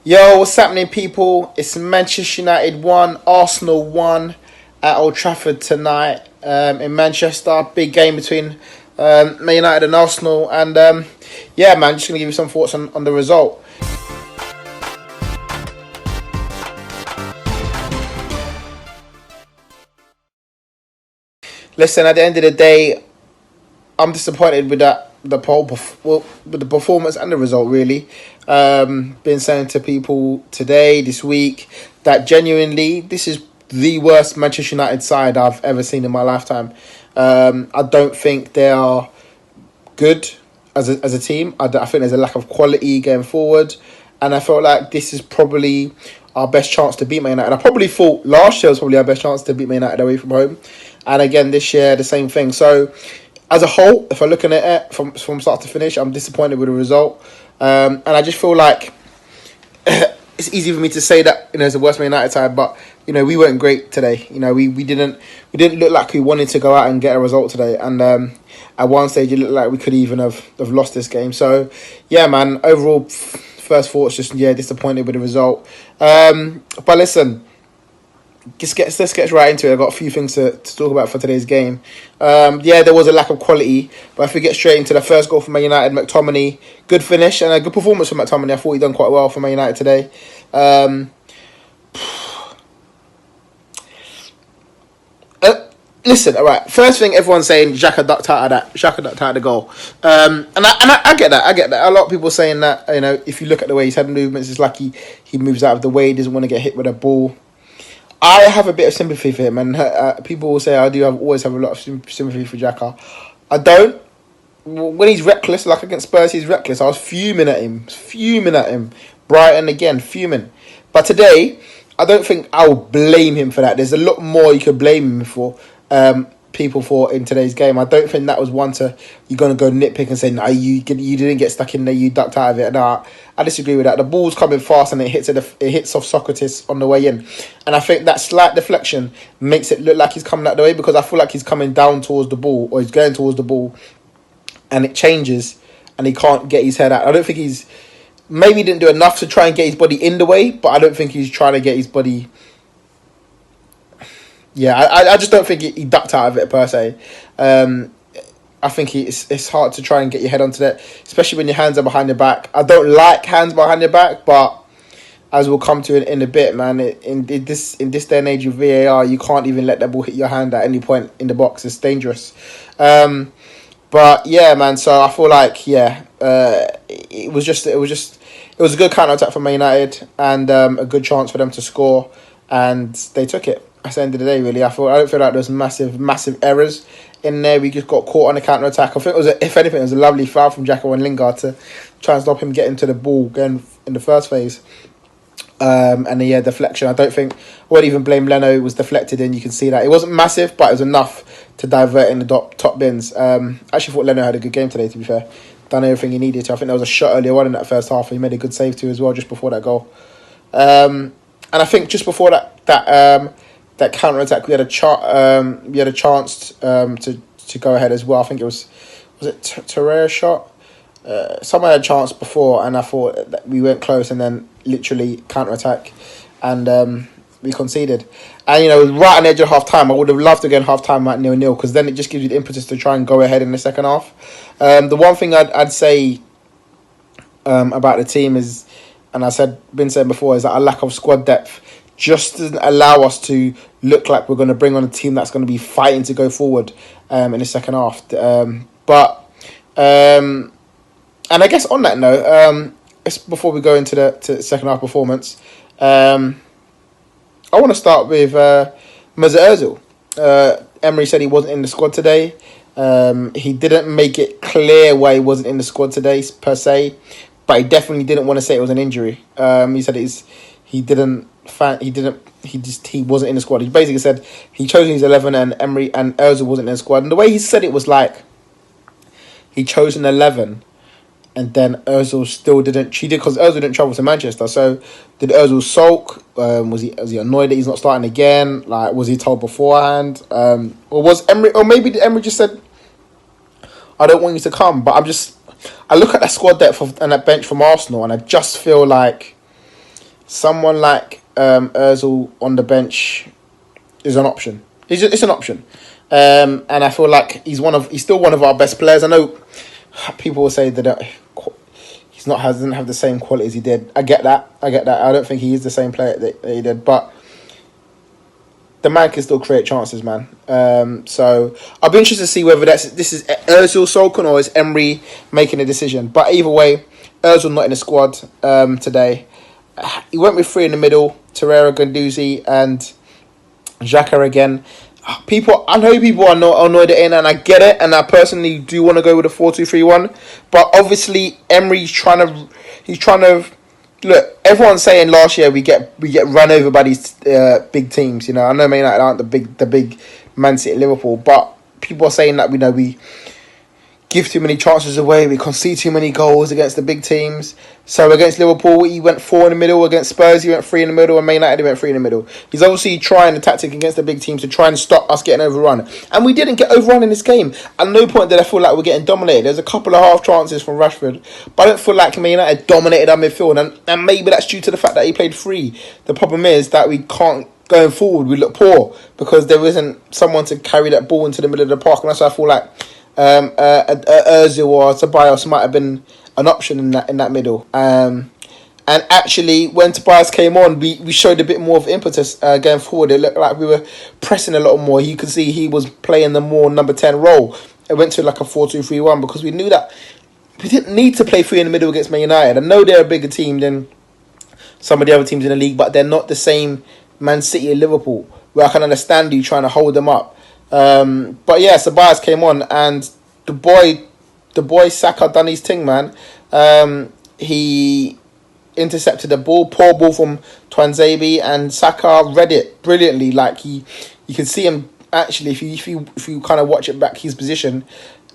Yo, what's happening, people? It's Manchester United 1, Arsenal 1 at Old Trafford tonight in Manchester. Big game between Man United and Arsenal. And yeah, man, just going to give you some thoughts on the result. Listen, at the end of the day, I'm disappointed with with the performance and the result. Really, been saying to people today, this week, that genuinely this is the worst Manchester United side I've ever seen in my lifetime. I don't think they are good as a team. I think there's a lack of quality going forward, and I felt like this is probably our best chance to beat Man United. I probably thought last year was probably our best chance to beat Man United away from home, and again this year the same thing. So, as a whole, if I'm looking at it from start to finish, I'm disappointed with the result, and I just feel like it's easy for me to say that it's the worst Man United side, but we weren't great today. We didn't look like we wanted to go out and get a result today, and at one stage it looked like we could even have lost this game. So yeah, man, overall first thoughts just disappointed with the result. But listen, let's get right into it. I've got a few things to talk about for today's game. There was a lack of quality, but if we get straight into the first goal for Man United, McTominay, good finish and a good performance from McTominay. I thought he done quite well for Man United today. Listen, all right. First thing, everyone's saying Xhaka ducked out of that. Xhaka ducked out of the goal, and I get that. I get that. A lot of people saying that if you look at the way he's had movements, it's like he moves out of the way. He doesn't want to get hit with a ball. I have a bit of sympathy for him, and people will say I always have a lot of sympathy for Xhaka. I don't. When he's reckless, like against Spurs, he's reckless. I was fuming at him. Brighton again, fuming. But today, I don't think I'll blame him for that. There's a lot more you could blame him for. People for in today's game. I don't think that was one you're gonna go nitpick and say no, you didn't get stuck in there, you ducked out of it. No, I disagree with that. The ball's coming fast and it hits off Socrates on the way in, and I think that slight deflection makes it look like he's coming out the way, because I feel like he's coming down towards the ball, or he's going towards the ball, and it changes and he can't get his head out. I don't think maybe he didn't do enough to try and get his body in the way, but I don't think he's trying to get his body. Yeah, I just don't think he ducked out of it per se. I think it's hard to try and get your head onto that, especially when your hands are behind your back. I don't like hands behind your back, but as we'll come to in a bit, man, in this day and age of VAR, you can't even let that ball hit your hand at any point in the box. It's dangerous. But yeah, man. So I feel like it was a good counter attack for Man United, and a good chance for them to score, and they took it. At the end of the day, really, I don't feel like there's massive errors in there. We just got caught on the counter attack. I think if anything, it was a lovely foul from Xhaka and Lingard to try and stop him getting to the ball going in the first phase. Deflection. I won't even blame Leno. It was deflected in. You can see that it wasn't massive, but it was enough to divert in the top bins. I actually thought Leno had a good game today. To be fair, done everything he needed to. I think there was a shot earlier on in that first half. He made a good save too as well, just before that goal. And I think just before that counter attack, we had a chance to go ahead as well. I think it was it Torreira's shot. Someone had a chance before, and I thought that we went close, and then literally counter attack, and we conceded. And right on the edge of half time, I would have loved to go in half time at 0-0, because then it just gives you the impetus to try and go ahead in the second half. The one thing I'd say about the team is, and been saying before, is that a lack of squad depth just doesn't allow us to look like we're going to bring on a team that's going to be fighting to go forward in the second half. And I guess on that note, before we go into the second half performance, I want to start with Mesut Ozil. Emery said he wasn't in the squad today. He didn't make it clear why he wasn't in the squad today per se, but he definitely didn't want to say it was an injury. He said he wasn't in the squad. He basically said he chose his 11 and Emery and Ozil wasn't in the squad. And the way he said it was like he chose an 11 and then Ozil still didn't. She did, because Ozil didn't travel to Manchester. So did Ozil sulk? Was he annoyed that he's not starting again? Like, was he told beforehand? Or was Emery? Or maybe Emery just said, "I don't want you to come." But I look at that squad depth and that bench from Arsenal, and I just feel like someone like Ozil on the bench is an option. It's an option, and I feel like he's still one of our best players. I know people will say that doesn't have the same quality as he did. I get that. I don't think he is the same player that he did, but the man can still create chances, man. So I'll be interested to see whether this is Ozil sulking or is Emery making a decision. But either way, Ozil not in the squad today. He went with three in the middle: Torreira, Guendouzi, and Xhaka again. I know people are not annoyed at it, and I get it, and I personally do want to go with a 4-2-3-1. But obviously, Emery's trying to look. Everyone's saying last year we get run over by these big teams. You know, I know Man United aren't the big Man City, Liverpool, but people are saying that we give too many chances away, we concede too many goals against the big teams. So against Liverpool, he went 4 in the middle. Against Spurs, he went 3 in the middle. And Man United, he went 3 in the middle. He's obviously trying the tactic against the big teams to try and stop us getting overrun. And we didn't get overrun in this game. At no point did I feel like we're getting dominated. There's a couple of half chances from Rashford, but I don't feel like Man United dominated our midfield. And maybe that's due to the fact that he played free. The problem is that we can't, going forward, we look poor because there isn't someone to carry that ball into the middle of the park. And that's why I feel like Ozil or Tobias might have been an option in that middle. And actually, when Tobias came on, we showed a bit more of impetus going forward. It looked like we were pressing a lot more. You could see he was playing the more number 10 role. It went to like a 4-2-3-1 because we knew that we didn't need to play 3 in the middle against Man United. I know they're a bigger team than some of the other teams in the league, but they're not the same Man City and Liverpool, where I can understand you trying to hold them up. But yeah, Tobias came on, and the boy Saka done his thing, man. He intercepted the ball, poor ball from Tuanzebe, and Saka read it brilliantly. Like you can see him actually if you kind of watch it back, his position.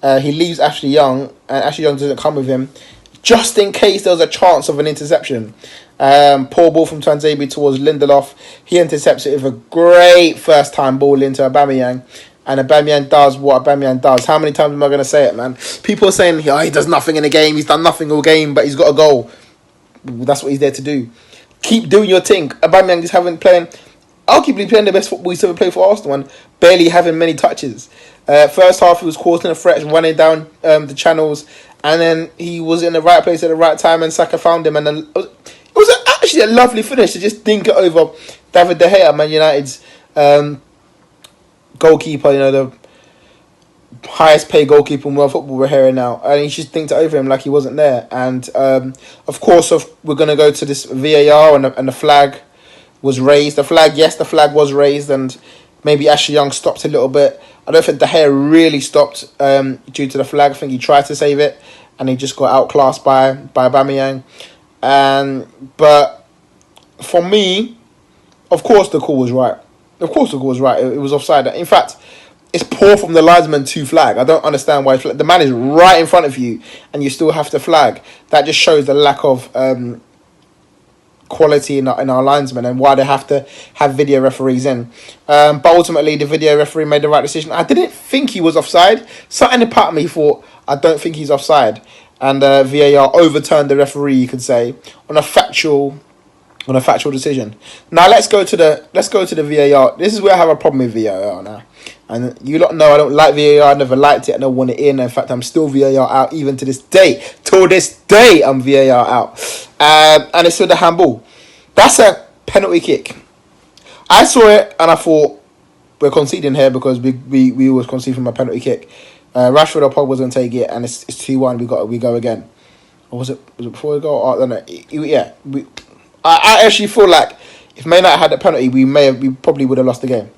He leaves Ashley Young, and Ashley Young doesn't come with him, just in case there was a chance of an interception. Poor ball from Tuanzebe towards Lindelof. He intercepts it with a great first time ball into Aubameyang. And Aubameyang does what Aubameyang does. How many times am I going to say it, man? People are saying, he does nothing in the game. He's done nothing all game, but he's got a goal. That's what he's there to do. Keep doing your thing. Aubameyang is arguably playing the best football he's ever played for Arsenal, and barely having many touches. First half, he was causing a threat, running down the channels, and then he was in the right place at the right time, and Saka found him. And then it was actually a lovely finish to just dink it over David De Gea, Man United's goalkeeper, the highest paid goalkeeper in world football we're hearing now, and he just dinked it over him like he wasn't there. And of course, we're going to go to this VAR, and the flag was raised. The flag was raised, and maybe Ashley Young stopped a little bit. I don't think De Gea really stopped due to the flag. I think he tried to save it, and he just got outclassed by Aubameyang. But for me, of course the call was right. It was offside. In fact, it's poor from the linesman to flag. I don't understand why the man is right in front of you and you still have to flag. That just shows the lack of quality in our linesmen and why they have to have video referees in. But ultimately, the video referee made the right decision. I didn't think he was offside. Something part of me thought, I don't think he's offside. And VAR overturned the referee, you could say, on a factual decision. Now let's go to the VAR. This is where I have a problem with VAR now. And you lot know I don't like VAR. I never liked it. I don't want it in. In fact, I'm still VAR out even to this day. Till this day, I'm VAR out. And it's with the handball. That's a penalty kick. I saw it and I thought, we're conceding here because we was conceding from a penalty kick. Rashford or Pogba was going to take it, and it's 2-1. We go again. Or was it before we go? I don't know. Yeah. I actually feel like if Man United had that penalty, we probably would have lost the game.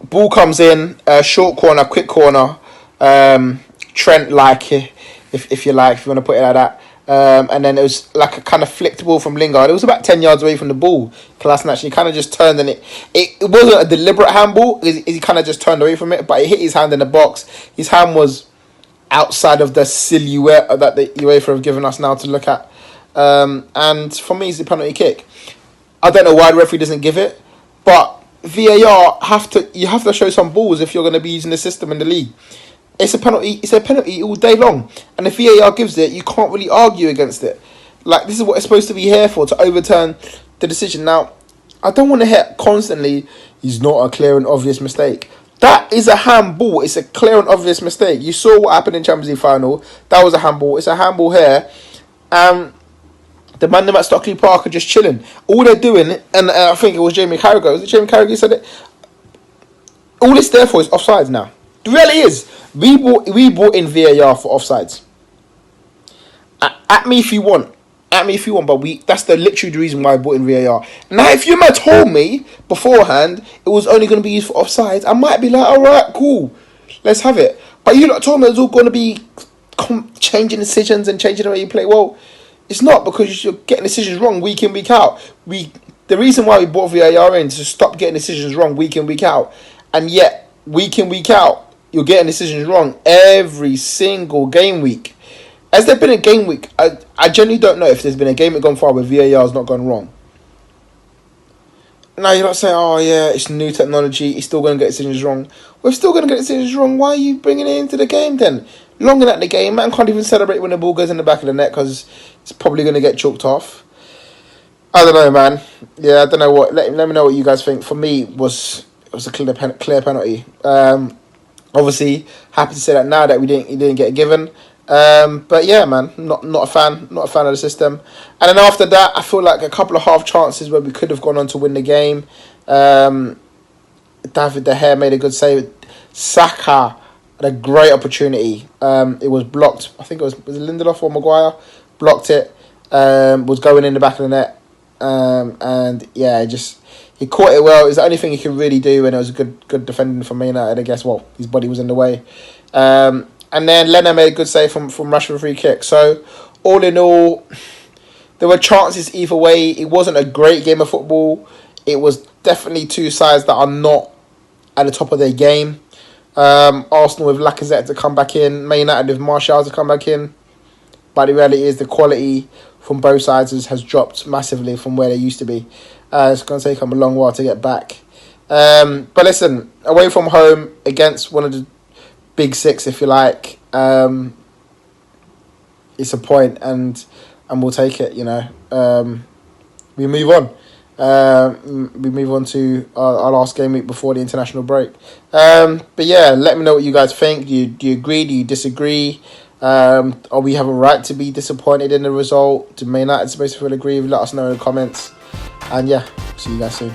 Ball comes in, short corner, quick corner. Trent, like, if you want to put it like that. And then it was like a kind of flicked ball from Lingard. It was about 10 yards away from the ball. Kolasinac actually kind of just turned, and it wasn't a deliberate handball. He kind of just turned away from it, but it hit his hand in the box. His hand was outside of the silhouette that the UEFA have given us now to look at. And for me, it's a penalty kick. I don't know why the referee doesn't give it, but VAR you have to show some balls if you're going to be using the system in the league. It's a penalty all day long, and if VAR gives it, you can't really argue against it. Like, this is what it's supposed to be here for, to overturn the decision. Now, I don't want to hear constantly, he's not a clear and obvious mistake. That is a handball. It's a clear and obvious mistake. You saw what happened in Champions League final. That was a handball. It's a handball here. The man at Stockley Park are just chilling. All they're doing, and I think it was Jamie Carragher. Was it Jamie Carragher who said it? All it's there for is offsides now. It really is. We brought in VAR for offsides. At me if you want. At me if you want, but that's literally the reason why I brought in VAR. Now, if you might told me beforehand it was only going to be used for offsides, I might be like, alright, cool, let's have it. But you lot told me it was all going to be changing decisions and changing the way you play. Well, it's not, because you're getting decisions wrong week in, week out. The reason why we brought VAR in is to stop getting decisions wrong week in, week out. And yet, week in, week out, you're getting decisions wrong every single game week. Has there been a game week? I genuinely don't know if there's been a game week gone far where VAR has not gone wrong. Now, you're not saying, oh yeah, it's new technology, it's still going to get decisions wrong. We're still going to get decisions wrong. Why are you bringing it into the game then? Longer than the game, man can't even celebrate when the ball goes in the back of the net because it's probably going to get chalked off. I don't know, man. Yeah, I don't know what. Let me know what you guys think. For me, it was a clear penalty. Obviously, happy to say that now that he didn't get it given. But yeah, man, not a fan of the system. And then after that, I feel like a couple of half chances where we could have gone on to win the game. David De Gea made a good save. Xhaka had a great opportunity. It was blocked. I think was it Lindelof or Maguire? Blocked it. Was going in the back of the net. And yeah, he caught it well. It was the only thing he could really do, and it was a good defending from Man United, I guess. Well, his body was in the way. And then Leno made a good save from Rashford free kick. So, all in all, there were chances either way. It wasn't a great game of football. It was definitely two sides that are not at the top of their game. Arsenal with Lacazette to come back in. Man United with Martial to come back in. But the reality is the quality from both sides has dropped massively from where they used to be. It's going to take them a long while to get back. But listen, away from home against one of the Big Six, if you like, it's a point, and we'll take it. We move on. We move on to our last game week before the international break. But yeah, let me know what you guys think. Do you agree? Do you disagree? Or we have a right to be disappointed in the result? Do Man United supposed to feel agree? Let us know in the comments. And yeah, see you guys soon.